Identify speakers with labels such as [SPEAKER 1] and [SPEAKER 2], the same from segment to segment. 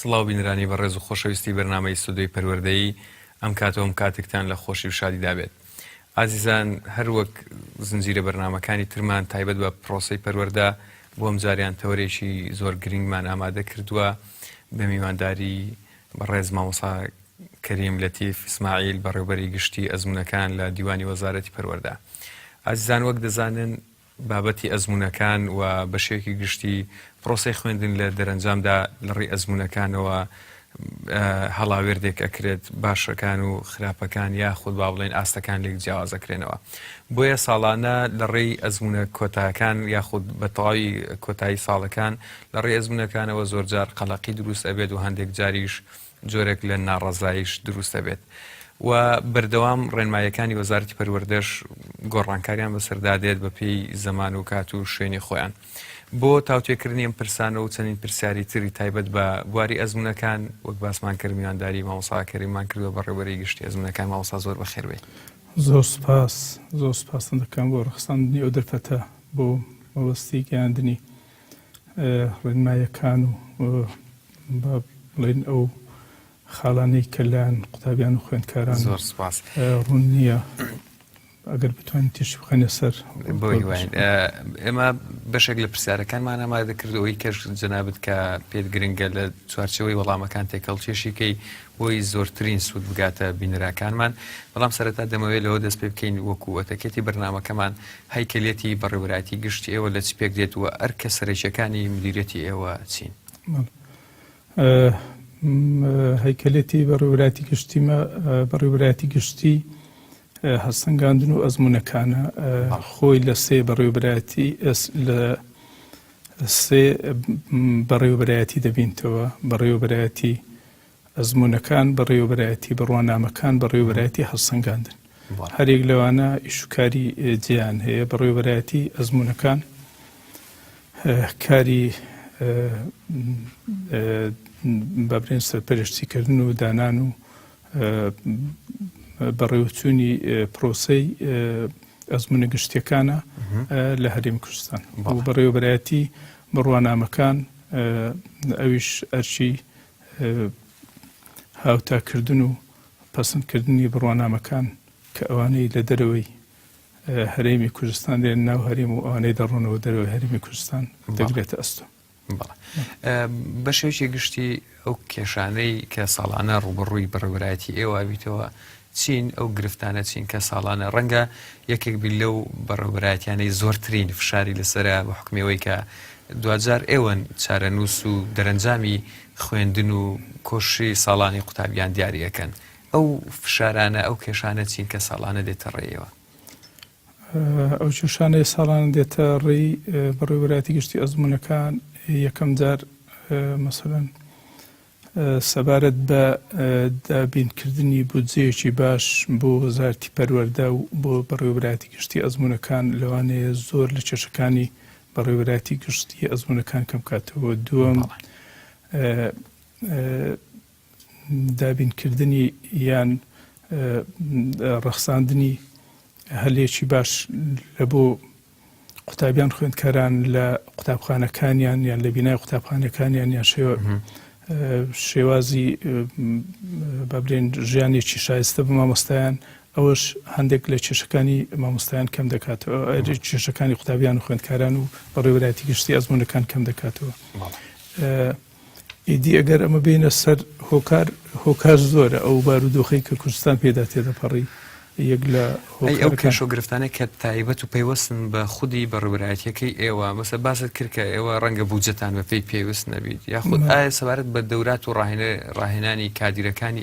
[SPEAKER 1] سڵاو بینرانی بەڕێز و خۆشەویستی بەرنامەی سودەی پەروەردەیی ئەم کاتەوەم کاتێکتان لە خۆشی و شادیدا بێت. ئازیزان هەر وەک زنجیرە بەرنامەکانی ترمان تایبەت بە پرۆسەی پەروەردە بۆ ئەم جاریان تەوەرێکی زۆر گرنگمان ئامادە کردووە بە میوانداری بەڕێز مامۆستا کەریم لەتیف ئیسماعیل بەڕێوەبەری گشتی ئەزمونەکان لە دیوانی وەزارەتی پەروەردە. ئازیزان وەک دەزانن بابەتی ئەزمونەکان و بە شێوەیەکی گشتی پرۆسەی خوێندن لە دەرەنجامدا لەڕێی ئەزمونەکانەوە هەڵاوێردێک ئەکرێت باشەکان و خراپەکان یاخود با بڵێن ئاستەکان لێک جیاوازەکرێنەوە. بۆیە ساڵانە لەڕێی ئەزمونە کۆتاکان یاخود بە تەواوی کۆتایی ساڵەکان لەڕێی ئەزمونەکانەوە زۆرجار قەلەقی دروست ئەبێت و هەندێک جاریش جۆرێک لە ناڕەزاییش دروست ئەبێت. و بەردەوام ڕێنمایەکانی وەزارەتی پەروەردەش گۆڕانکاریان بەسەردادێت بە پێی زەمان و کات و شوێنی خۆیان. بۆ تاوتێکردنی ئەم پرسانە و چەندین پرسیاری تری تایبەت بە بواری ئەزمونەکان وەک باسمان کرد میوانداری مامۆستا کەریممان کردووە بەڕێوەبەری گشتی ئەزمونەکان. مامۆستا زۆر بەخێر بێت.
[SPEAKER 2] زۆر سپاسم دەکەم بۆ ڕخساندنی ئەو دەرفەتە بۆ مەبەستی گەیاندنی ڕێنمایەکان و بڵێن ئەو خاڵانەی کە لایەن قوتابیان و خوێندکاران
[SPEAKER 1] زۆر سپاس
[SPEAKER 2] ڕوون نییە ئەگەر بتوانین تێشی بخەنە سەر
[SPEAKER 1] بۆی ئێمە بەشێک لە پرسیارەکانمان ئامادە کردەوەی کەش جەنابەت کە پێت گرنگە لە چوارچەوەی وەڵامەکان تێکەڵکێشیکەی بۆی زۆرترین سوود بگاتە بینەرەکانمان. بەڵام سەرەتا دەمەوێت لەوە دەست پێ بکەین وەکو ئەتەکێتی بەرنامەکەمان هەیکەلێتی بەڕێوەبەری گشتی ئێوە لە چ پێک دێت و ئەرکە سەرەکیەکانی مدیرێتی ئێوە چین؟
[SPEAKER 2] هەیکەلێتی بەڕێوەبەری گشتی هەستەنگاندن و ئەزمونەکانە خۆی لە سێ بەڕێوەبەرایەتی دەبینتەوە: بەڕێوەبەرایەتی ئەزمونەکان، بەڕێوەبەرایەتی بڕوانامەکان، بەڕێوەبەرایەتی هەستەنگاندن. هەرێک لەوانە ئیشوکاری جیان هەیە. بەڕێوەبەرایەتی ئەزمونەکان کاری بەبرێن سەرپەرشتیکردن و دانان و بەڕێوەچوونی پرۆسەی ئەزمونە گشتیەکانە لە هەرێمی کوردستان. و بەڕێوەبەرایەتی بڕوانامەکان ئەویش ئەرچی هاوتاکردن و پەسەندکردنی بڕوانامەکان کە ئەوانەی لە دەرەوەی هەرێمی کوردستان دێن ناو هەرێم و ئەوانەی دەڕۆنەوە دەرەوەی هەرێمی کوردستان دەگرێتە ئەستۆ.
[SPEAKER 1] بە شێوەیەکی گشتی ئەو کێشانەی کە ساڵانە ڕوبەڕووی بەڕێوەبەرایەتی ئێوە بیتەوە چین ئەو گرفتانە چین کە ساڵانە ڕەنگە یەکێک بی لەو بەڕێوەبەرایەتیانەی زۆرترین فشاری لەسەرە بە حکمەوەی کە دوجار ئێوەن چارەنووس و دەرەنجامی خوێندن و کۆشی ساڵانی قوتابیان دیاریەکەن. ئەو فشارانە ئەو کێشانە چین کە ساڵانە دێتە ڕێیەوە؟
[SPEAKER 2] ئەو کێشانەی ساڵانە دێتە ڕێی بەڕێوەبەرایەتی گشتی ئەزمونەکان یەکەم جار مەسەڵەن سەبارەت بە دابینکردنی بودجەیەکی باش بۆ وەزارەتی پەروەردە و بۆ بەڕێوەبەرایەتی گشتی ئەزمونەکان لەوانەیە زۆر لە کێشەکانی بەڕێوەبەرایەتی گشتی ئەزمونەکان کەم کاتەوە. دووەم دابینکردنی یان ڕەخساندنی هەلێکی باش لە بۆ قوتابیان خوێندکاران لە قوتابخانەکانیان یان لە بینای قوتابخانەکانیان یان شێوازی بەبرێن ژیانێکی شایستە بە مامۆستایان، ئەوەش هەندێک لە کێشەکانی مامۆستایان کەم دەکاتەوە، کێشەکانی قوتابیان و خوێندکاران و بەڕێوەبەرایەتی گشتی ئەزمونەکان کەم دەکاتەوە. ئیدی ئەگەر ئەمە بینە سەر هۆکار زۆرە ئەو بارودۆخەی کە کوردستان پێدا تێدەپەڕی.
[SPEAKER 1] ئەو کێشە و گرفتانە کە تایبەت و پەیوەستن بە خودی بەڕێوەبەرایەتیەکەی ئێوە مەسە باست کرد کە ئێوە ڕەنگە بودجەتان بە پێی پێویست نەبیت یاخود ئایا سەبارەت بە دەورات و ڕاهێنانی کادیرەکانی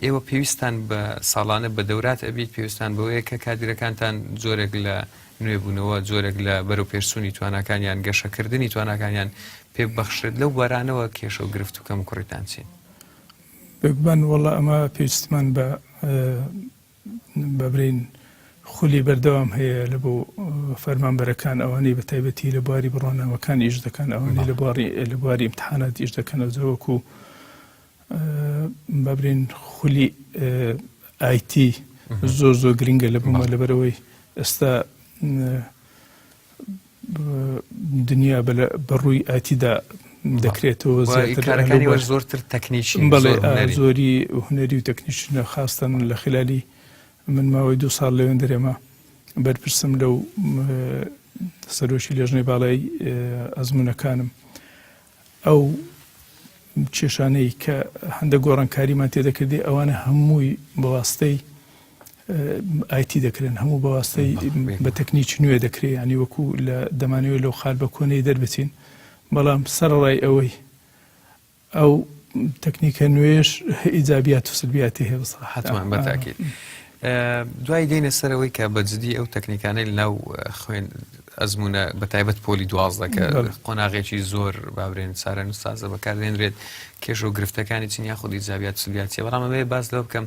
[SPEAKER 1] ئێوە پێویستان بە ساڵانە بە دەورات ئەبیت، پێویستان بەوەیە کە کادیرەکانتان جۆرێک لە نوێبوونەوە جۆرێک لە بەرەو پێشچوونی تواناکانیان گەشەکردنی تواناکانیان پێبەخشێت لەو بارانەوە کێشە و گرفت و کەم کوڕیتان چین؟
[SPEAKER 2] بگومان وەڵا ئەمە پێویستمان بە بەبرین خولی بەردەوام هەیە لە بۆ فەرمانبەرەکان ئەوانەی بە تایبەتی لە بواری بڕوانامەکان ئیش دەکەن، ئەوانەی لە بواری ئیمتحانات ئیش دەکەن، زۆرەکو بەبرین خولی ئایتی زۆر گرنگە لە بوومە لەبەرەوەی ئێستا دنیا بەڕووی ئایتیدا دەکرێتەوە
[SPEAKER 1] کارەکانی وەش زۆرتر تەکنیکی
[SPEAKER 2] زۆری هوەری و تەکنیشنە خاستن لە خلالی من ماوەی 2 ساڵ لەوێن دەرێمە بەرپرسم لەو سەرۆشی لێژنەی باڵای ئەزمونەکانم ئەو کێشانەی کە هەندە گۆڕانکاریمان تێدەکردی ئەوانە هەمووی بەواستەی ئایتی دەکرێن هەموو بەواستەی بە تەکنیکی نوێ دەکرێت ینی وەکو لە دەمانەوەی لەو خال بە کۆنەی دەربچین بەڵام سەرڕای ئەوەی ئەو تەکنیکە نوێش ئیجابیات و سلبیاتی هەیە
[SPEAKER 1] حتمان بەتاکید دوای دێنە سەرەوەی کە بەجددی ئەو تەکنیکانەی لەناو خوێن ئەزمونە بەتایبەت پۆلی 12 کە قۆناغێکی زۆر بابرێن چارەن و سازە بەکاردێنرێت کێش و گرفتەکانی چین یاخود ئیجابیات سلبیاتیە بەڵام ئەوێ باس لەوە بکەم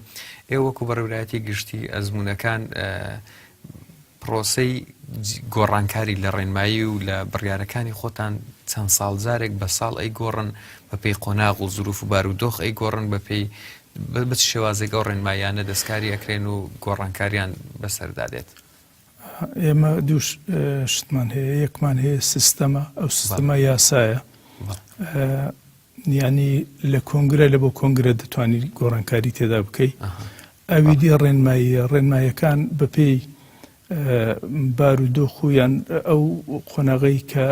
[SPEAKER 1] ئێوە وەکو بەڕێوەبەرایەتی گشتی ئەزمونەکان پرۆسەی گۆڕانکاری لە ڕێنمایی و لە بڕیارەکانی خۆتان چەند ساڵ جارێک بە ساڵ ئەی گۆڕن بەپێی قۆناغ و زروف و بارودۆخ ئەی گۆڕن بەپێی بچ شێوازێک ئەو ڕێنمایانە دەستکاری ئەکرێن و گۆڕانکاریان بەسەردادێت
[SPEAKER 2] ئێمە دوو شتمان هەیە یەکمان هەیە سیستەمە ئەو سیستەمە یاسایە ینی لە کۆنگرە لە بۆ کۆنگرە دەتوانانی گۆڕانکاری تێدا بکەیت ئەویدی ڕێنماییەکان بەپێی بارودۆخ و یان ئەو قۆناغەی کە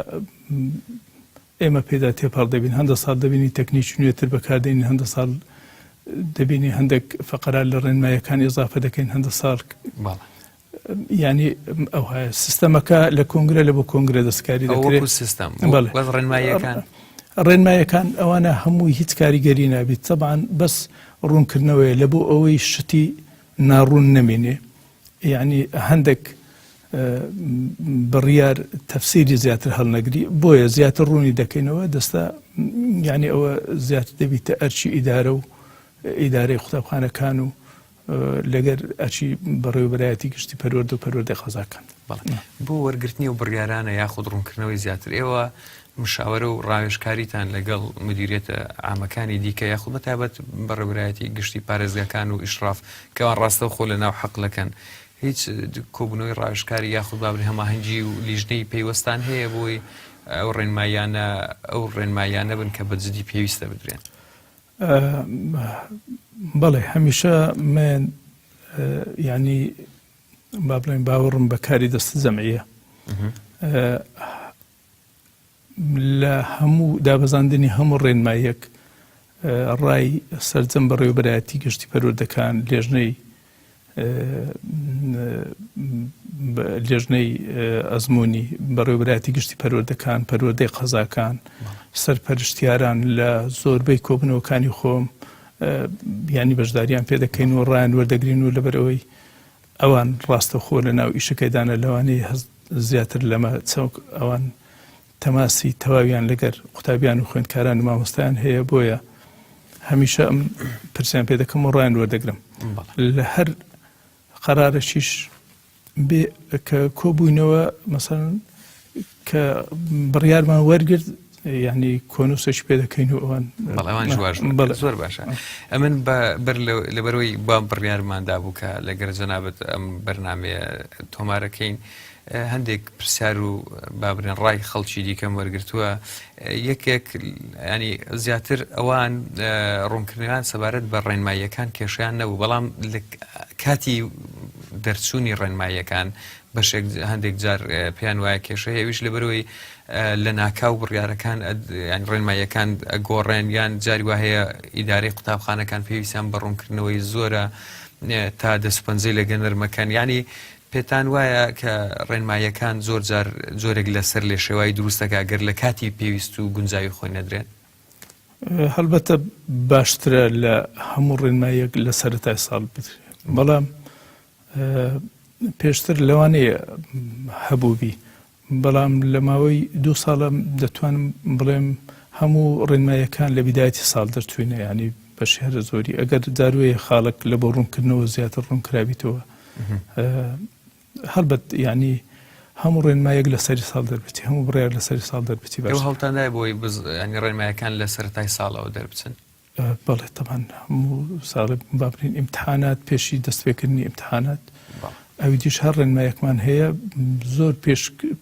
[SPEAKER 2] ئێمە پێدا تێپەڕ دەبین هەندە ساڵ دەبینی تەکنیکی نوێتر بەکاردێنین هەندە ساڵ دەبینی هەندێک فەقەرات لە ڕێنماییەکان ئێزافە دەکەین هەندە ساڵ ینی ئەو هەیە سیستەمەکە لە کۆنگرە لە بۆ کۆنگرە دەستکاری دەکرێت ڕێنماییەکان ئەوانە هەمووی هیچ کاریگەری نابێت تەبعاً بەس ڕوونکردنەوەی لە بۆ ئەوەی شتی ناڕوون نەمێنێ یعنی هەندێک بڕیار تەفسیری زیاتر هەڵنەگری بۆیە زیاتر ڕوونی دەکەینەوە دەستا یعنی ئەوە زیاتر دەبیتە ئەرچی ئیدارە و ئیدارەی قوتابخانەکان و لەگەر ئەرچی بەڕێوەبەرایەتی گشتی پەروەردە و پەروەردەی قەزاکان
[SPEAKER 1] بۆ وەرگرتنی و بڕیارانە یاخود ڕوونکردنەوەی زیاتر ئێوە مشاورە و ڕاوێژکاریتان لەگەڵ مدیریەتە ئامەکانی دیکە یاخود بەتایبەت بەڕێوەبەرایەتی گشتی پارێزگاکان و ئیشراف کەوان ڕاستە خۆ لە ناو حەقلەکەن هیچ کۆبوونەوەی ڕاوێژکاری یاخود بابری هەماهەنگی و لیژنەی پێیوەستان هەیە بۆی ئەو ڕێنمایانە بن کە بەجددی پێویستە بدرێن
[SPEAKER 2] بەڵێ هەمیشە من ینی با بڵێن باوەڕم بە کاری دەستە جەمعیە لە هەموو دابەزاندنی هەموو ڕێنماییەک ڕای سەرجەم بەڕێوەبەرایەتی گشتی پەروەردەکان لێژنەی ئەزموونی بەڕێوەبەرایەتی گشتی پەروەردەکان پەروەردەی قەزاکان سەرپەرشتیاران لە زۆربەی کۆبنەوەکانی خۆم ینی بەشداریان پێ دەکەین و ڕایان وەردەگرین و لەبەرەوەی ئەوان ڕاستەخۆ لە ناو ئیشەکەیدانە لەوانەیە زیاتر لەمە چەوک ئەوان تەماسی تەواویان لەگەر قوتابیان و خوێندکاران و مامۆستایان هەیە بۆیە هەمیشە ئەم پرسیان پێ دەکەم و ڕایان وەردەگرم لە هەر قەرارەشیش بێ کە کۆبووینەوە مەسەڵەن کە بڕیارمان وەرگرت یعنی کۆنووسێکی پێ دەکەین و ئەوان
[SPEAKER 1] زۆر باشە ئەمن لەبەرەوەی با بڕیارماندا بوو کە لەگەر جەنابەت ئەم بەرنامەیە تۆمارەکەین هەندێک پرسیار و بابرێن ڕای خەڵکی دیکەم وەرگرتووە یەکێک ینی زیاتر ئەوان ڕوونکردنیان سەبارەت بە ڕێنماییەکان کێشیان نەبوو بەڵام کاتی دەرچوونی ڕێنماییەکان بەشێک هەندێک جار پێیان وایە کێشە هێویش لەبەرەوەی لە ناکاو بڕیارەکان ڕێنماییەکان گۆڕێن یان جاری وا هەیە ئیدارەی قوتابخانەکان پێویستیان بە ڕوونکردنەوەی زۆرە تا دەسپەنجەی لەگەن نەرمەکان ینی پێتان وایە کە ڕێنماییەکان زۆر جار جۆرێک لەسەر لێ شێوای دروستەکە گەر لە کاتی پێویست و گونجاوی خۆی نەدرێن
[SPEAKER 2] هەڵبەتە باشترە لە هەموو ڕێنماییەک لە سەرەتای ساڵ بدرێت بەڵام پێشتر لەوانەیە هەبووبی بەڵام لە ماوەی 2 ساڵە دەتوانم بڵێم هەموو ڕێنماییەکان لە بیدایەتی ساڵ دەرچوینە ینی بە شێرە زۆری ئەگەر جاروەیە خاڵک لە بۆ ڕوونکردنەوە زیاتر ڕوونکرابیتەوە هەڵبەت ینی هەموو ڕێنمایەک لە سەری ساڵ دەربچی هەموو بڕیار لە سەری ساڵ دەربچی
[SPEAKER 1] باش هەڵتاندای بۆی ینی ڕێنماییەکان لە سەرەتای ساڵەوە دەربچن
[SPEAKER 2] بەڵێ تەمان هەموو ساڵ بابرین ئیمتحانات پێشی دەستپێکردنی ئیمتحانات ئەوی دیش هەر ڕێنمایەکمان هەیە زۆر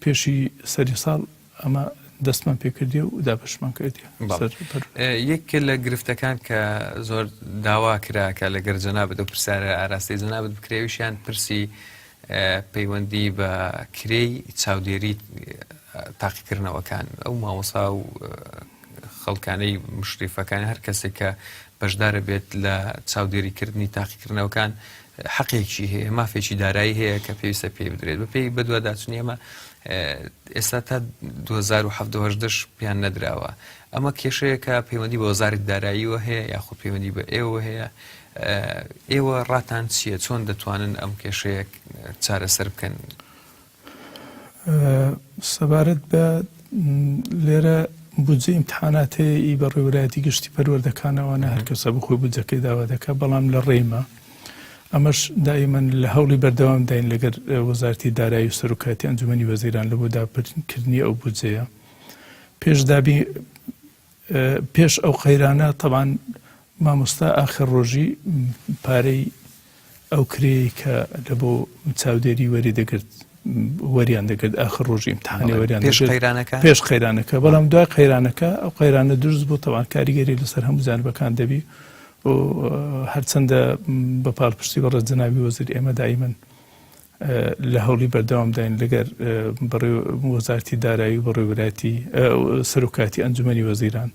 [SPEAKER 2] پێشی سەری ساڵ ئەمە دەستمان پێکردی و دابشمان کردی.
[SPEAKER 1] یەک لە گرفتەکان کە زۆر داوا کراکە لەگەر جەنابەت و پرسیارە ئاراستەی جەنابەت بکرێویشیان پرسی پەیوەندی بە کرێی چاودێری تاقیکردنەوەکان ئەو مامۆسا و خەڵکانەی مشریفەکانی هەر کەسێک کە بەشدارە بێت لە چاودێریکردنی تاقیکردنەوەکان حەقێکی هەیە، مافێکی دارایی هەیە کە پێویستە پێی بدرێت بە پێی بەدووە داچنی ئەمە ئێستا تا 2017 پیان نەدراوە. ئەمە کێشەیە کە پەیوەندی بە وەزارەتی داراییەوە هەیە یاخود پەیوەندی بە ئێوە هەیە. ئێوە ڕاتان چییە؟ چۆن دەتوانن ئەم کێشەیەک چارەسەر بکەن؟
[SPEAKER 2] سەبارەت بە لێرە بودجە ئیمتحانات هەیە بە ڕێوەبەری گشتی پەروەردەکانەوەنە هەر کەسە بخۆی بودجەکەی داوا دەکات، بەڵام لە ڕێمە ئەمەش دائیمەن لە هەوڵی بەردەوام داین لەگەر وەزارەتی دارایی و سەرۆکایەتی ئەنجومەنی وەزیران لە بۆ دابرکردنی ئەو بودجەیە. پێش ئەو قەیرانە تەبان مامۆستا ئاخر ڕۆژی پارەی ئەو کرێی کە لە بۆ چاودێری وەری دەگرت وەریان دەگرت ئاخر ڕۆژی ئیمتحانی وەریان پێش قەیرانەکە، بەڵام دوای قەیرانەکە ئەو قەیرانە دروست بوو تەوان کاریگەری لەسەر هەموو جانبەکان دەبی و هەرچەندە بە پاڵپشتی بەڕێز جەنابی وەزیر ئێمە دائیمەن لە هەوڵی بەردەوام داین لەگەر وەزارەتی دارایی و بەڕێوەبەری سەرۆکایەتی ئەنجومەنی وەزیران.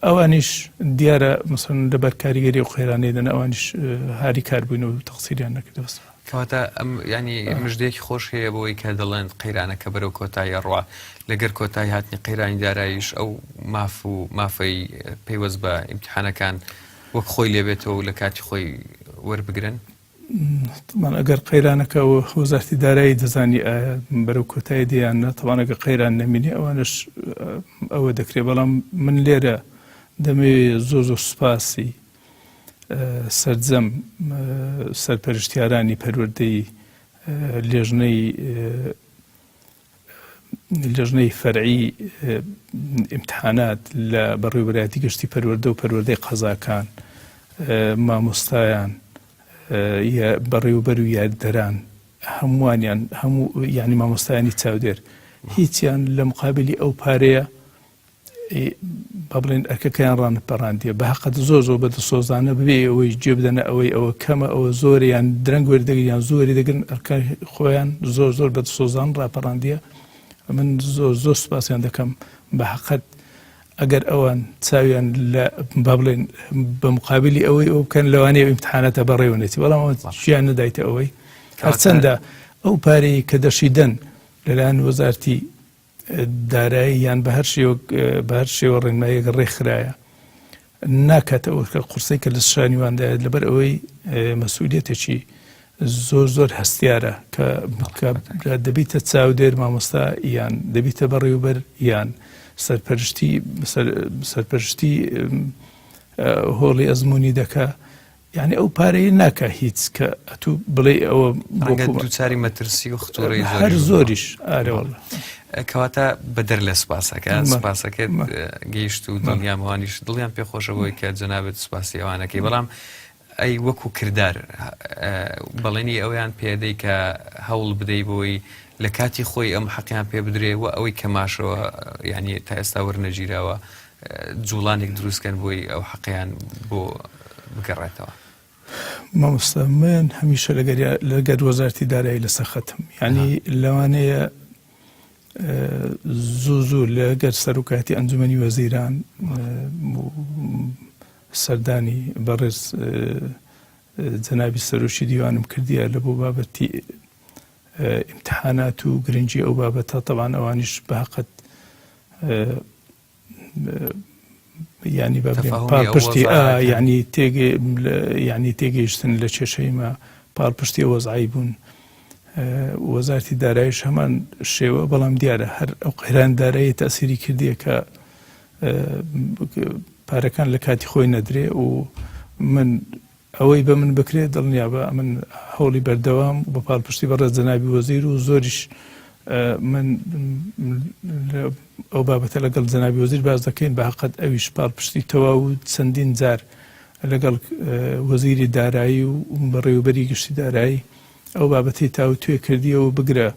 [SPEAKER 2] ئەوانیش دیارە مەسەڵەن لەبەر کاریگەری و قەیرانەیدەن ئەوانیش هاری کاربووین و تەقسیریان نەکردەوە.
[SPEAKER 1] کەواتە ئەم ینی مژدەیەکی خۆش هەیە بۆی کە دەڵێن قەیرانەکە بەرەو کۆتایی ڕوا لەگەر کۆتایی هاتنی قەیرانی داراییش ئەو ماف و مافەی پەیوەست بە ئیمتحانەکان وەک خۆی لێبێتەوە و لە کاتی خۆی وەربگرن.
[SPEAKER 2] تەمان ئەگەر قەیرانەکە و وەزارەتی دارایی دەزانی بەرەو کۆتایی دییانە تەوان ئەگەر قەیران نەمینی ئەوانش ئەوە دەکرێت. بەڵام من لێرە دەمەوێت زۆر سوپاسی سەرجەم سەرپەرشتیارانی پەروەردەی لێژنەی فەرعی ئیمتحانات لە بەڕێوەبەری گشتی پەروەردە و پەروەردەی قەزاکان، مامۆستایان، بەڕێوەبەر و یاریدەران هەمووانیان هەموو یعنی مامۆستایانی چاودێر هیچیان لە مقابلی ئەو پارەیە با بڵێن ئەرکەکەیان ڕانپەڕاندیە بە حەقەت زۆر زۆر بەدەسۆزانە ببێ ئەوەی جێ بدەنە ئەوە کەمە ئەوە زۆریان درەنگ وەردەگرن یان زۆری دەگرن ئەرکە خۆیان زۆر بەدەسۆزان ڕاپەڕاندیە. من زۆر سوپاسیان دەکەم بە حەقەت ئەگەر ئەوان چاویان لە با بڵێن بە مقابلی ئەوەی ئەو بکەن لەوانەیە ئیمتحاناتە بەڕێوەنێتی، بەڵام ئەوە ژیان نەدایتە ئەوەی هەرچەندە ئەو پارەی کە دەشیدەن لەلایەن وەزارەتی دارایی یان بە هەر شێوە ڕێنماییەک ڕێکخرایە ناکاتەوە کە قورسەی کە لە شانیواندایە لەبەر ئەوەی مەسئولیەتێکی زۆر هەستیارە کە دەبیتە چاودێر مامۆستا یان دەبیتە بەڕێوەبەر یان سەرپەرشتی هۆڵی ئەزمموی دەکا، یعنی ئەو پارەی ناکە هیچ کە ئەتوو بڵێ ئەوە
[SPEAKER 1] دووچاری مەترسی و خۆڕی
[SPEAKER 2] هەر زۆریش ئارەوەڵە.
[SPEAKER 1] کەواتە بەدەر لە سوپاسەکەت گەیشت و دڵیانوانیش دڵیان پێخۆشەوەی کە جەنابەت سوپاسی ئەوانەکەی، بەڵام ئەی وەکو کردار بەڵێنی ئەویان پێدەی کە هەوڵ بدەی بۆی لە کاتی خۆی ئەم حەقیان پێ بدرێ و ئەوەی کە ماشەوە ینی تا ئێستا وەرنەگیراوە جوڵانێک دروستکەن بۆی ئەو حەقیان بۆ بگەڕێتەوە.
[SPEAKER 2] مامۆستا من هەمیشە لەگەر وەزارەتی دارایی لەسەر خەتم، ینی لەوانەیە زوو لەگەر سەرۆکایەتی ئەنجومەنی وەزیران سەردانی بەڕێز جەنابی سەرۆشی دیوانم کردیە لە بۆ بابەتی ئیمتحانات و گرنگی ئەو بابەتە. تەوان ئەوانیش بە حەقەت ینی پاڵپشتی ینی تێگەیشتن لە کێشەیمە پاڵپشتی وەزعی بوون. وەزارەتی داراییش هەمان شێوە، بەڵام دیارە هەر ئەو قەیران دارایی تەسیری کردیە کە پارەکان لە کاتی خۆی نەدرێ و من ئەوەی بە من بکرێت دڵنیا بە من هەوڵی بەردەوام بە پاڵپشتی بەڕێز جەنابی وەزیر و زۆریش من ئەو بابەتە لەگەڵ جەنابی وەزیر باز دەکەین بە حەقەت ئەویش پاڵپشتی تەواو و چەندین جار لەگەڵ وەزیری دارایی و بەڕێوەبەری گشتی دارایی ئەو بابەتی تاو توێ کردیەوە بگرە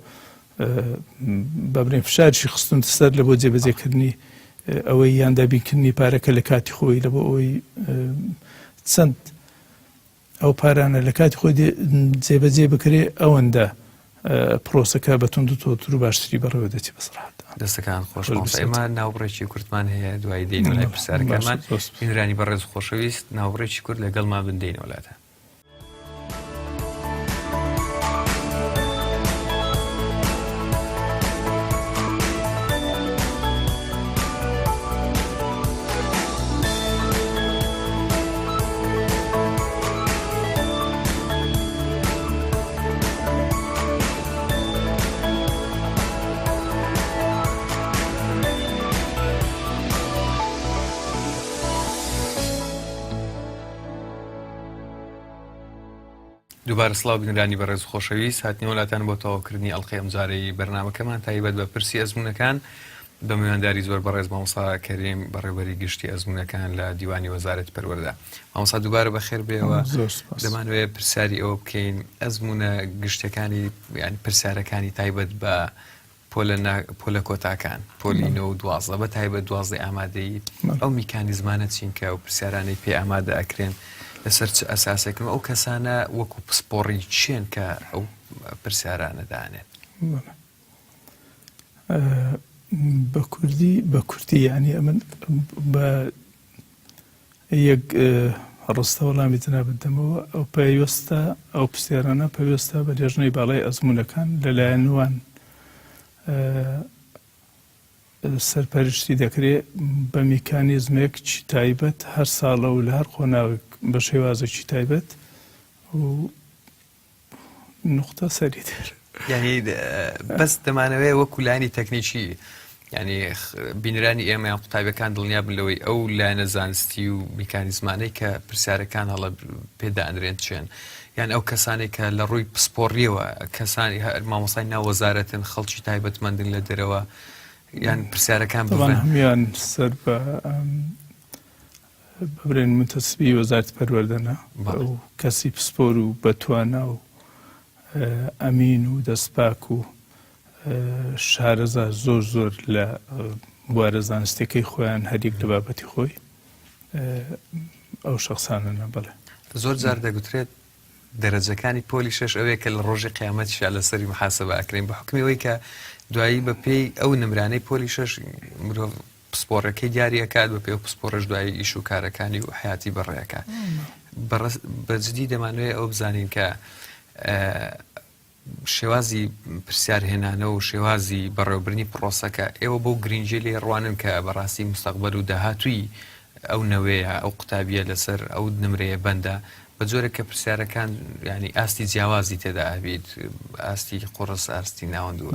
[SPEAKER 2] بابرین فشارشی خستون سەر لە بۆ جێبەجێکردنی ئەوەی یان دابینکردنی پارەکە لە کاتی خۆی لە بۆ ئەوەی چەند ئەو پارانە لە کاتی خۆی جێبەجێ بکرێ ئەوەندە پرۆسەکە بە تونند و تۆتر و باشتری بەڕێوە دەچی بەسڕات
[SPEAKER 1] دەستەکان خۆش ئێمە ناوڕێکی کورتمان هەیە دوای دێنەوە لای پرسیارەکانمان بینرانی بەڕێز خۆشەویست ناوڕێکی کورد لەگەڵمان بندێنەوە وڵاتە. دووبارە سڵاو بینرانی بەڕێز خۆشەویست هاتنەوە وڵاتان بۆ تەواوکردنی ئەڵقەی ئەمجارەی بەرنامەکەمان تایبەت بە پرسی ئەزمونەکان بە میوانداری زۆر بەڕێز مامۆستا کەریم بەڕێوەبەری گشتی ئەزمونەکان لە دیوانی وەزارەتی پەروەردە. مامۆستا دووبارە بەخێر بێەوە. دەمانوێت پرسیاری ئەوە بکەین ئەزمونە گشتەکانی یانی پرسیارەکانی تایبەت بە پۆلە کۆتاکان پۆلی 9 بە تایبەت 12 ئامادەیی ئەو میکانیزمانە چین کە و پرسیارانەی پێ ئامادە ئەکرێن لەسەر چ ئەساسێکن ئەو کەسانە وەکو پسپۆڕی چێن کە ئەو پرسیارانە دانێت.
[SPEAKER 2] بە کوردی یعنی ئەمن بە یەک ڕستە وەڵامی جنابەت دەمەوە ئەو پێویستە ئەو پرسیارانە پێویستە بە لێژنەی باڵای ئەزمونەکان لەلایەنوان سەرپەرشتی دەکرێت بە میکانیزمێک چی تایبەت هەر ساڵە و لە هەر خۆناوێک بە شێوازێکی تایبەت و نقطە سەری تر
[SPEAKER 1] یعنی بەس دەمانەوەی وەکو لایانی تەکنیکی یعنی بینرانی ئێمە یان قوتابیەکان دڵنیا بن لەوەی ئەو لایەنە زانستی و میکانیزمانەی کە پرسیارەکان هەڵە پێدانرێن چێن یان ئەو کەسانی کە لە ڕووی پسپۆڕیەوە کەسانی مامۆستای ناو وەزارەتن خەڵکی تایبەتمەندن لە دەرەوە یان پرسیارەکان
[SPEAKER 2] هەمیان سەر بەبرێن متەسبی وەزارەتی پەروەردەنە ئەو کەسی پسپۆر و بەتوانە و ئەمین و دەستپاک و شارەزا زۆر لە بوارە زانستیەکەی خۆیان هەریەک لە بابەتی خۆی ئەو شەخصانەنە بەڵێ
[SPEAKER 1] زۆر جار دەگوترێت دەرەجەکانی پۆلی 6 ئەوەیە کە لە ڕۆژی قیامەتیشا لەسەری محاسبە ئەکرێن بە حکمەوەی کە دوایی بە پێی ئەو نمرانەی پۆلی 6 مرۆڤ پسپۆڕەکەی دیاریەکات بە پێ و پسپۆڕش دوایی ئیش و کارەکانی و حیاتی بەڕێەکە بەجددی دەمانوێت ئەو بزانین کە شێوازی پرسیارهێنانە و شێوازی بەڕێوەبردننی پرۆسەکە ئێوە بۆ گرنگجێ لێ ڕوانن کە بەڕاستی مستەقبەل و داهاتووی ئەو نەوەیە ئەو قوتابیە لەسەر ئەو نمرەیە بەندە بە جۆرە کە پرسیارەکان ینی ئاستی جیاوازی تێدا ئەبێت ئاستی قوڕس ئاستی ناوەند و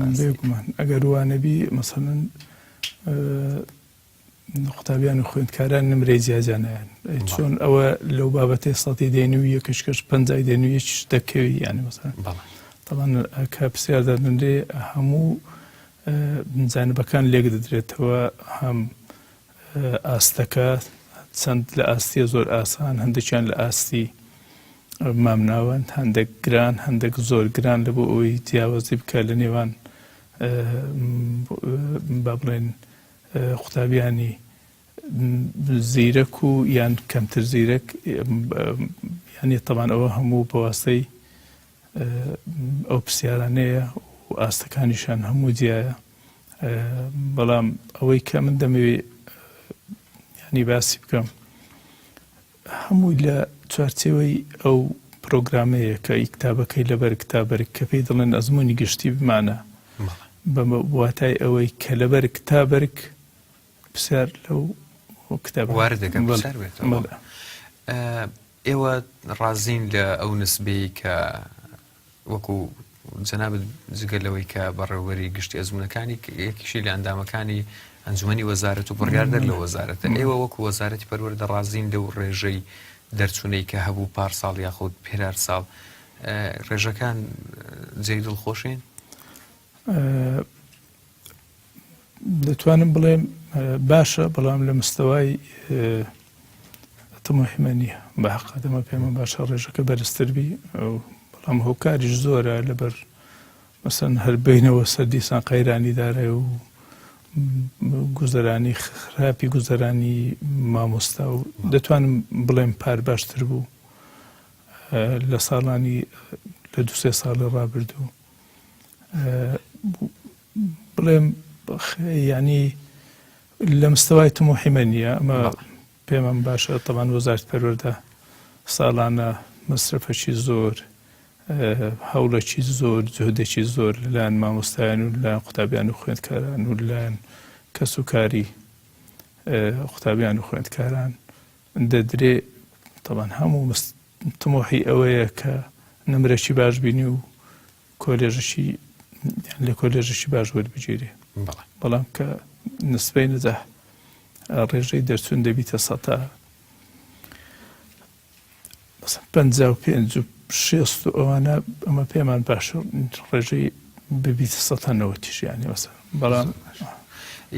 [SPEAKER 2] ئەگەر وانەبی مەسەڵەن قوتابیان و خوێندکاران نمرەی جیاجانیان چۆن ئەوە لەو بابەتەی سەڵی دێنوی یەکەشکەش پەنجای دێنویەک دەکەوی یانی مەسەڵەن طبعاً کە پرسیاردا دەندێ هەموو جانبەکان لێک دەدرێتەوە هەم ئاستەکە چەند لە ئاستیە زۆر ئاسان هەندێکیان لە ئاستی مامناوەند هەندێک گران هەندێک زۆر گران لە بۆ ئەوەی جیاوازی بکە لە نێوان با بڵێن قوتابیانی زیرەک و یان کەمتر زیرەک یانی طبعاً ئەوە هەموو بەواستەی ئەو پرسیارانەیە و ئاستەکانیشان هەموو جیایە بەڵام ئەوەی کە من دەمەوێت ینی باسی بکەم هەمووی لە چوارچێوەی ئەو پرۆگرامەیە کە کتابەکەی لەبەر کتابەرێک کە پێی دەڵێن ئەزموونی گشتی بمانە بە واتای ئەوەی کە لەبەر کتابەرێک پرسیار لەو کتاب
[SPEAKER 1] واردەکەم پرسیار بێتەوە. ئێوە ڕازین لە ئەو نسبەی کە وەکو جەنابەت جگەلەوەی کە بەڕێوەبەری گشتی ئەزمونەکانی یەکیشی لە ئەندامەکانی ئەنجومەنی وەزارەت و بڕیاردەر لە وەزارەتە ئێوە وەکو وەزارەتی پەروەردە ڕازین لەو ڕێژەی دەرچوونەی کە هەبوو پارساڵ یاخود پێرار ساڵ ڕێژەکان جێی دڵخۆشین؟
[SPEAKER 2] دەتوانم بڵێم باشە بەڵام لە مستەوای تەمەحیمە نییە بە حەقەدەمە پێمە باشە ڕێژەکە بەرزتر بی بەڵام هۆکاریش زۆرە لەبەر مەسەن هەر بینەوە سەر دیسان قەیرانی دارێ و گوزەرانی خراپی گوزەرانی مامۆستا و دەتوانم بڵێم پار باشتر بوو لە ساڵانی لە 2-3 ساڵی ڕابردوو بڵێم ینی لە مستەوای تموحیمە نییە ئەمە پێمان باشە تەمان وەزارەتی پەروەردە ساڵانە مەسرفەکی زۆر هەوڵێکی زۆر جهدێکی زۆر لەلایەن مامۆستایان و لەلایەن قوتابیان و خوێندکاران و لەلایەن کەس و کاری قوتابیان و خوێندکاران دەدرێ تەمان هەموو تمۆحی ئەوەیە کە نمرەی باش بینی و کۆلێژشی لە کۆلێژشی باش وەربگیرێ بەڵام کە نسبەی نەجاح ڕێژەی دەرچوون دەبیتە 55-60 ئەوانە ئەمە پێمان باشە ڕێژەی ببیتە 90 ژیانی وەسە بەڵام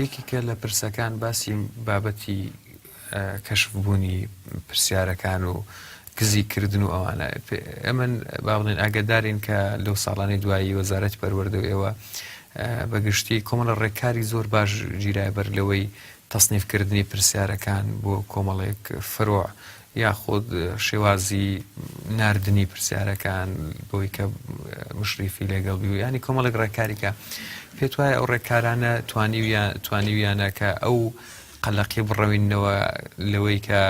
[SPEAKER 1] یەکێکە لە پرسەکان باسی بابەتی کەشفبوونی پرسیارەکان و گزیکردن و ئەوانە ئەمن با بڵێن ئاگدارین کە لەو ساڵانی دوایی وەزارەتی پەروەردە و ئێوە بەگشتی کۆمەڵە ڕێکاری زۆر باش گیرای بەر لەوەی تەسنیفکردنی پرسیارەکان بۆ کۆمەڵێک فڕۆع یاخود شێوازی ناردنی پرسیارەکان بۆی کە مشریفی لەگەڵ بی و ینی کۆمەڵێک ڕێکاریکە پێت وایە ئەو ڕێکارانە توانیویانە کە ئەو قەلەقی بڕەوینەوە لەوەی کە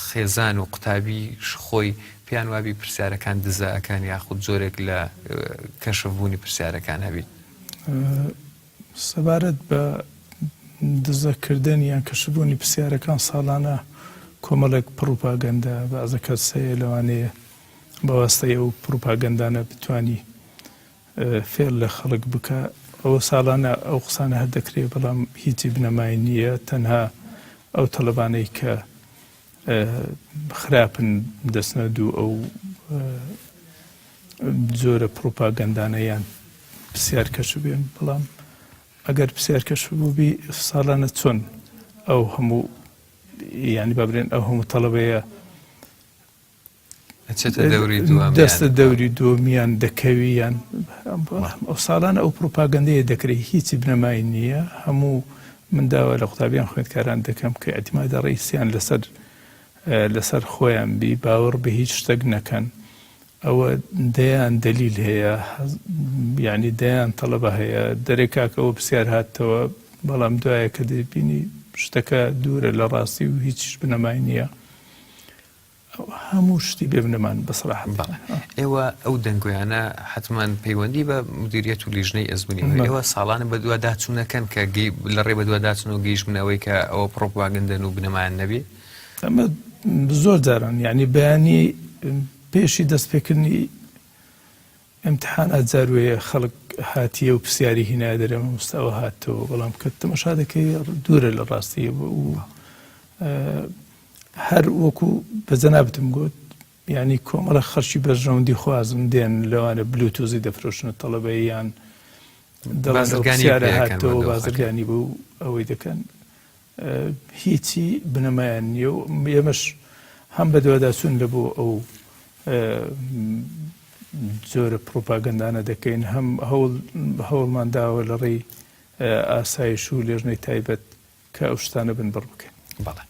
[SPEAKER 1] خێزان و قوتابی خۆی پیان وابی پرسیارەکان دزەکان یاخود زۆرێک لە کەشفبوونی پرسیارەکان هەبیت
[SPEAKER 2] سەبارەت بە دزەکردن یان کەشفبوونی پرسیارەکان ساڵانە کۆمەڵێک پروپاگەندە بەعزە کەسەیە لەوانەیە بەوەستەی ئەو پروپاگەندانە بتوانی فێر لە خەڵک بکە ئەوە ساڵانە ئەو قسانە هەر دەکرێت بەڵام هیچی بنەمای نییە تەنها ئەو تەلەبانەی کە خراپن دەستنەد و ئەو زۆرە پروپاگەندانەیان پرسیارکەش بێن بەڵام ئەگەر پرسیارکەش بووبی ساڵانە چۆن ئەو هەموو ینی بابرێن ئەو هەموو تەڵەبەیە دەستە دەوری دووەمیان دەکەویان ئەو ساڵانە ئەو پروپاگەندەیە دەکرێت هیچی بنەمای نییە هەموو منداوە لە قوتابیان خوێندکاران دەکەم کە ئەتیمادە ڕئیسیان لەسەر خۆیان بی باوەڕ بە هیچ شتێک نەکەن ئەوە دەیان دەلیل هەیە ینی دەیان تەڵەبە هەیە دەرێکاکەەوە پرسیار هاتەوە بەڵام دوایە کە دەبینی شتەکە دوورە لە ڕاستی و هیچ بنەمای نییە هەموو شتی بێ بنەمان بەسڕاحت
[SPEAKER 1] ئێوە ئەو دەنگۆیانە حتمما پەیوەندی بە مدیریەت و لیژنەی ئەزمموی ئێوە ساڵانە بە دووە داچوونەکەن کە لە ڕێ بە دووە داچن و گەیشتنەوەی کە ئەوە پرۆپاگەندەن و بنەمان نەبێ
[SPEAKER 2] ئەمە زۆر جاران ینی بەیانی پێشی دەستپێکردنی ئەمتحان ئەجاروەیە خەڵک هاتیە و پرسیاری هینای دەرەمە مستەوە هاتەوە بەڵام کە تەماشا دەکەی دوورە لە ڕاستیە و هەر وەکو بەجەنابتم گوت ینی کۆمەڵە خەرشی بەرژەوەندی خوازم دێن لەوانە بلوتوزی دەفرۆشنە تەڵەبەیان دەڵگانیارە هاتەوە بازرگانی بوو ئەوەی دەکەن هیچی بنەمایان نییە و ئێمەش هەم بە دووەداچوون لە بۆ ئەو زۆرە پرۆپاگەندانە دەکەین هەم هەوڵمان داوە لە ڕێی ئاسایش و لێژنەی تایبەت کە ئەو شتانە بن بڕ بکەین
[SPEAKER 1] بەڵێ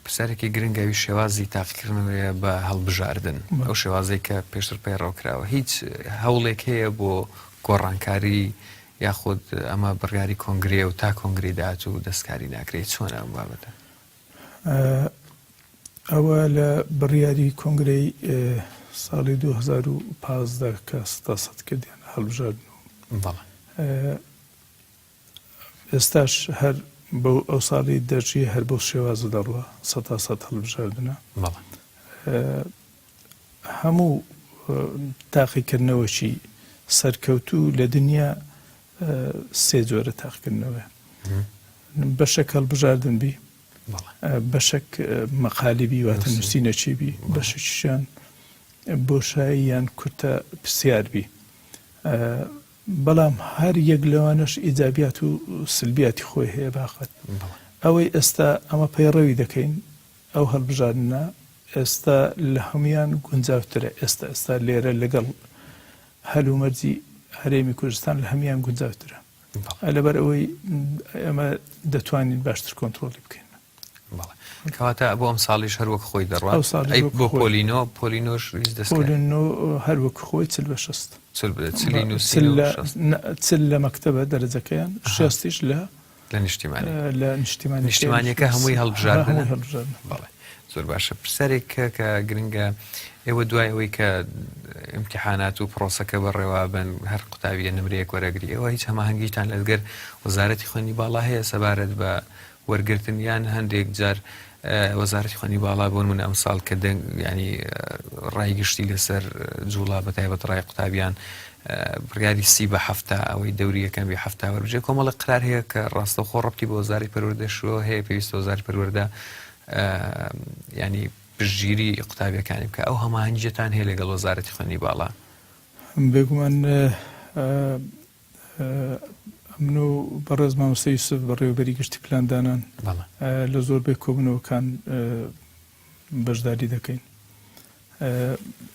[SPEAKER 1] پرسیارێکی گرنگەوی شێوازی تاقیکردنەوەیە بە هەڵبژاردن ئەو شێوازەی کە پێشتر پێی ڕۆکراوە هیچ هەوڵێک هەیە بۆ گۆڕانکاری یاخود ئەمە بڕیاری کۆنگرێ و تا کۆنگری داات و دەستکاری ناکرێت چۆن ئەم بابەتە
[SPEAKER 2] ئەوە لە بڕیاری کۆنگرەی ساڵی 2015 کە سەد کردیان هەڵبژاردن ئێستاش هەر بەو ئەو ساڵی دەرچی هەر بۆ شێوازە دەڕوە 100% هەڵبژاردنە هەموو تاقیکردنەوەکی سەرکەوتوو لە دنیا سێ جۆرە تاقیکردنەوە بەشێک هەڵبژاردن بی بەشێک مەقالیبی واتە نووسینەچی بی بەشێکیشیان بۆشایی یان کورتە پرسیاربی بەڵام هەر یەک لەوانش ئیجابیات و سلبیاتی خۆی هەیە باقەت ئەوەی ئێستا ئەمە پەیڕەوی دەکەین ئەو هەڵبژاردنە ئێستا لە هەمویان گونجاوترە ئێستا لێرە لەگەڵ هەلومەرجی هەرێمی کوردستان لە هەمیان گونجاوترە لەبەر ئەوەی ئەمە دەتوانین باشتر کۆنتترۆلی بکەین.
[SPEAKER 1] کەواتە بۆ ئەم ساڵیش هەروەک خۆی دەڕات بۆ پۆلینۆش
[SPEAKER 2] پۆلینۆ هەروەک خۆی 40 لە مەکتەبە دەرەجەکەیان 60 لە
[SPEAKER 1] نیشتیمانیەکە هەمووی هەڵبژاردن. زۆر باشە. پرسیارێک کە گرنگە ئێوە دوای ئەوەی کە ئیمتیحانات و پرۆسەکە بەڕێوە بن هەر قوتابیە نمرەیەک وەرەگری ئەوە هیچ هەماهەنگیتان لەگەر وەزارەتی خوێندنی باڵا هەیە سەبارەت بە وەرگرتن یان هەندێک جار وەزارەتی خوێندنی باڵا بۆ نمونە ئەمساڵ کە ینی ڕایگشتی لەسەر جوڵا بەتایبەت ڕای قوتابیان بڕیاری 30/7 ئەوەی دەوریەکەم بێ 7 وەربژێ کۆمەڵی قرار هەیە کە ڕاستەوخۆ ڕەبتی بە وەزاری پەروەردەشەوە هەیە پێویستە وەزاری پەروەردە ینی پشتگیری قوتابیەکانی بکە. ئەو هەماهەنگیەتان هەیە لەگەڵ وەزارەتی خوێندنی باڵا؟
[SPEAKER 2] بێگومان من و بەڕێز مامۆستا یوسف بەڕێوەبەری گشتی پلاندانان لە زۆربەی کۆبوونەوەکان بەشداری دەکەین.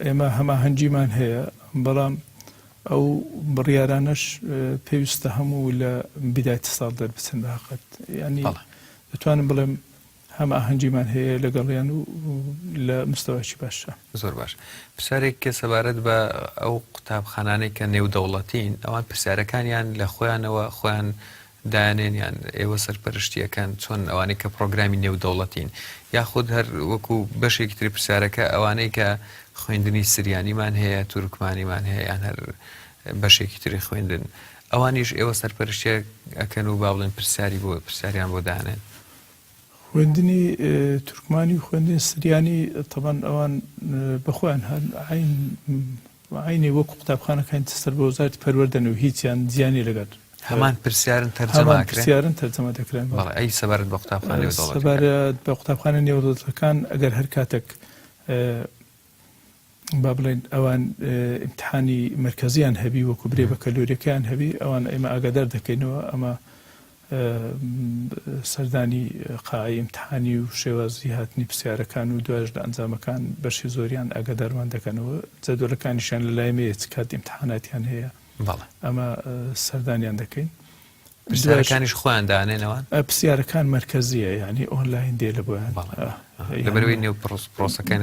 [SPEAKER 2] ئێمە هەماهەنگیمان هەیە بەڵام ئەو بڕیارانەش پێویستە هەموو لە بیداتی ساڵ دەربچن بەحەقەت ینی دەتوانم بڵێم هەماهەنگیمان هەیە لەگەڵیان و لە مستەوایکی باشە.
[SPEAKER 1] زۆر باش. پرسیارێک کە سەبارەت بە ئەو قوتابخانانەی کە نێودەوڵەتین ئەوان پرسیارەکانیان لە خۆیانەوە خۆیان دایانێن یان ئێوە سەرپەرشتیەکان چۆن ئەوانەی کە پرۆگرامی نێودەوڵەتین یاخود هەر وەکو بەشێکی تری پرسیارەکە ئەوانەی کە خوێندنی سریانیمان هەیە تورکمانیمان هەیە یان هەر بەشێکی تری خوێندن ئەوانیش ئێوە سەرپەرشتیە ئەکەن و با بڵێن پرسیاریان بۆ دانێن؟
[SPEAKER 2] خوێندنی تورکمانی و خوێندنی سریانی تەبەن ئەوان بەخۆیان عینی وەکو قوتابخانەکانی سەر بە وەزارەتی پەروەردەن و هیچیان زیانی لەگەر
[SPEAKER 1] هەمان پرسیارن
[SPEAKER 2] تەرجەمە دەکرێن.
[SPEAKER 1] ئەی سەبارەت بە قوتابخانە
[SPEAKER 2] سەبارەت بە قوتابخانە نێودەوڵەتەکان ئەگەر هەر کاتێک با بڵێن ئەوان ئیمتیحانی مرکزیان هەبی وەکو برێ بە کەلۆریەکەیان هەبی ئەوان ئێمە ئاگادار دەکەینەوە ئەمە سەردانی قاعی ئیمتیحانی و شێوازی هاتنی پرسیارەکان و دوایش لە ئەنجامەکان بەشی زۆریان ئاگادارمان دەکەنەوە جەدوڵەکانیشیان لەلایەمەیە چ کات ئیمتیحاناتیان هەیە ئەمە سەردانیان دەکەین.
[SPEAKER 1] پرسیارەکانیش خۆیان دانێنەوە
[SPEAKER 2] پرسیارەکان مرکزیە ینی ئۆنلاین دێ لە بۆیان
[SPEAKER 1] لەبەرەوەی پرۆسەکە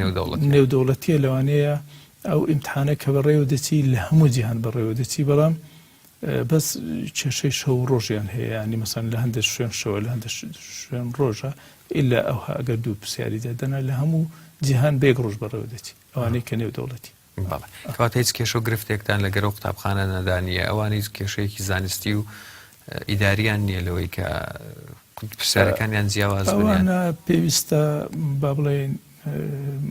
[SPEAKER 2] نێودەوڵەتیە لەوانەیە ئەو ئیمتیحانە کە بەڕێوە دەچی لە هەموو جیهان بەڕێوە دەچی بەڵام بەس کێشەی شەو ڕۆژیان هەیە ینی مەسەن لە هەندێک شوێن شەوە لە هەندێک شوێن ڕۆژە ئیلا ئەوها ئەگەر دوو پرسیاری دەدەنا لە هەموو جیهان بێک ڕۆژ بەڕێوە دەچی ئەوانەی کە نێودەوڵەتی.
[SPEAKER 1] کەواتە هیچ کێشە و گرفتێکتان لەگەرە و قوتابخانە نەدانیە ئەوان هیچ کێشەیەکی زانستی و ئیداریان نییە لەوەی کە پرسیارەکانیان جیاواز
[SPEAKER 2] ئەوانە پێویستە با بڵێن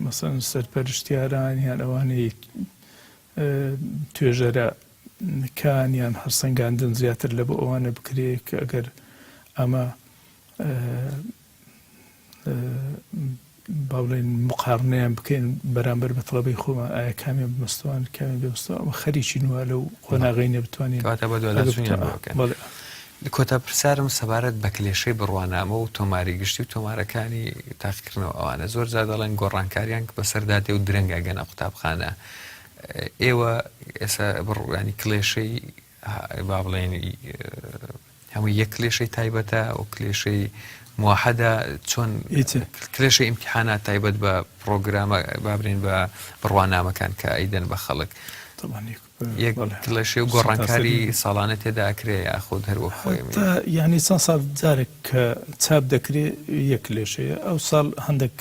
[SPEAKER 2] مەسەن سەرپەرشتیاران یان ئەوانەی توێژەرە کانیان هەرسەنگاندن زیاتر لە بۆ ئەوانە بکرێ کە ئەگەر ئەمە با بڵێن مقارنەیان بکەین بەرامبەر بە تەڵەبەی خۆمان ئایا کامیان بمەستەوان کامیان بێمەستەوە ئەمە خەریکی نوە لەو قۆناغی نەبتوانین
[SPEAKER 1] کۆتا پرسیارم سەبارەت بە کلێشەی بڕوانامە و تۆماری گشتی و تۆمارەکانی تاقیکردنەوە ئەوانە زۆر جار دەڵێن گۆڕانکاریان بەسەردادێ و درەنگە گەنە قوتابخانە ئێوە ئێستا بڕوانی کلێشەی با بڵێن هەموو یەک کلێشەی تایبەتە و کلێشەی موحدە چۆن کلێشەی ئیمتیحانات تایبەت بە پرۆگرامە بابرین بە بڕوانامەکان کە ئەیدەن بە خەڵک یەک کلێشەی و گۆڕانکاری ساڵانە تێدا ئەکرێ یاخود هەروە خۆی
[SPEAKER 2] یعنی چەند ساڵ جارێک کە چاپ دەکرێت یەک کلێشەیە ئەو ساڵ هەندێک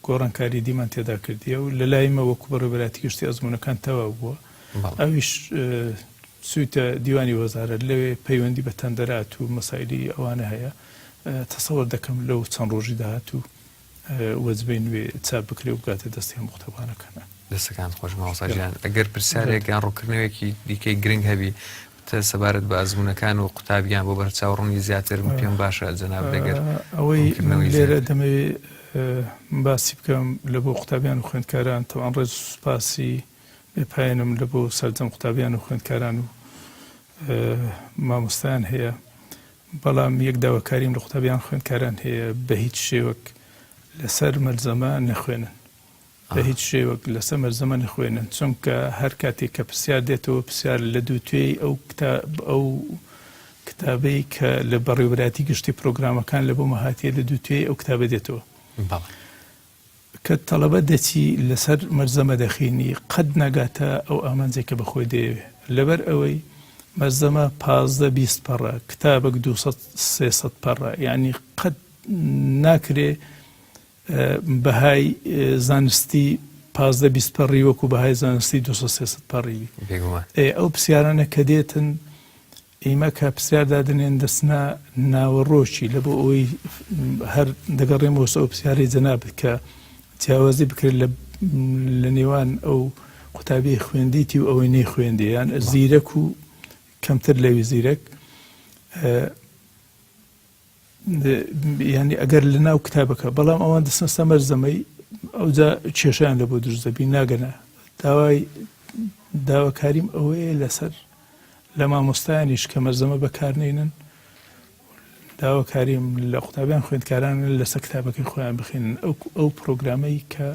[SPEAKER 2] گۆڕانکاری دیمان تێدا کردیە و لە لایمە وەکو بەڕێوەبەراتی گشتی ئەزموونەکان تەواو بووە ئەویش سویتە دیوانی وەزارەت لەوێ پەیوەندی بە تەندەرات و مەسایلی ئەوانە هەیە تەسەوەر دەکەم لەو چەند ڕۆژی داهات و وەزبەی نوێ چاپ بکرێ و بگاتە دەستی هەموو قوتابخانەکانە.
[SPEAKER 1] دەستەکان خۆش ماوەساژیان ئەگەر پرسیارێکیان ڕووکردنەوەیەکی دیکەی گرنگ هەبی تە سەبارەت بە ئەزموونەکان و قوتابیان بۆ بەرچاوڕوونی زیاتر پێم باشە جەناب لەگەر
[SPEAKER 2] ئەوەی لێرە دەمەوێت باسی بکەم لە بۆ قوتابیان و خوێندکاران تەوان ڕێز و سوپاسی بێپایەنم لە بۆ سەرجەم قوتابیان و خوێندکاران و مامۆستایان هەیە بەڵام یەک داواکاریم لە قوتابیان خوێندکاران هەیە بە هیچ شێوەک لەسەر مەلزەمە نەخوێنن بە هیچ شێوەک لەسەر مەرزەمە نەخوێنن، چونکە هەر کاتێک کە پرسیار دێتەوە پرسیار لە دووتێی ئەو کتابەی کە لە بەڕێوەبەری گشتی پرۆگرامەکان لە بۆ مەهاتیە لە دووتێی ئەو کتابە دێتەوە. کە تەڵەبە دەچی لەسەر مەرزەمە دەخینی قەت ناگاتە ئەو ئامانجێک کە بەخۆی دەیەوێ، لەبەر ئەوەی مەرزەمە 15-20 پەڕە، کتابێک 200-300 پەڕە، یعنی قەت ناکرێ بەهای زانستی 15-20 پەڕی وەکو بەهای زانستی 200-300 پەڕی. ئەو پرسیارانە کە دێتن ئێمە کە پرسیار دادنێن دەستنا ناوەڕۆکی لە بۆ ئەوەی هەر دەگەڕێمەوە ئەو پرسیارەی جەنابێت کە جیاوازی بکرێت لە نێوان ئەو قوتابی خوێندیتی و ئەوەی نەی خوێندی، یان زیرەک و کەمتر لەوی زیرەک، ینی ئەگەر لە ناو کتابەکە بەڵام ئەوان دەستنە مەرزەمەی ئەوجا کێشیان لە بۆ دروست دەبی ناگەنە. داواکاریم ئەوەیە لەسەر لە مامۆستایانیش کە مەرزەمە بەکارنێنن، داواکاریم لە قوتابیان خوێندکاران لەسەر کتابەکەی خۆیان بخێنن ئەو پرۆگرامەی کە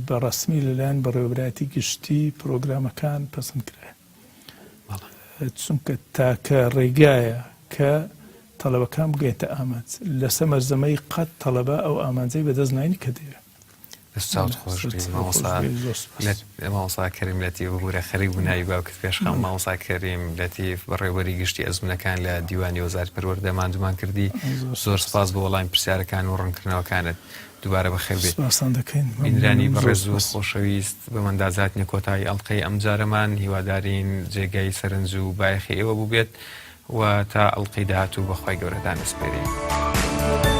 [SPEAKER 2] بەڕەسمی لەلایەن بەڕێوەبەری گشتی پرۆگرامەکان پەسەند کرایە، چونکە تاکە ڕێگایە کە تەڵەبەکان بگەیتە ئامانج لەسەر مەرزەمەی قەت تەڵەبە ئەو ئامانجەی بەدەست کە دەیە.
[SPEAKER 1] مامۆستا کەریم لەتیف ببوورە خەریک بووناوی باوکت پێشخەم مامۆستا کەریم لەتیف بەڕێوەبەری گشتی ئەزمونەکان لە دیوانی وەزارەتی پەروەردە ماندوومان کردی. زۆر سپاس بۆ وەڵامی پرسیارەکان و ڕوونکردنەوەکانت، دووبارە بەخێر بێت. بینرانی بەڕێز و خۆشەویست بەمەندازاتنی کۆتایی ئەڵقەی ئەم جارەمان هیوادارین جێگەی سەرنج و بایەخی ئێوە بوو بێت و تا ئەڵقەی داهاتوو بەخوای گەورەتان دەسپێرین.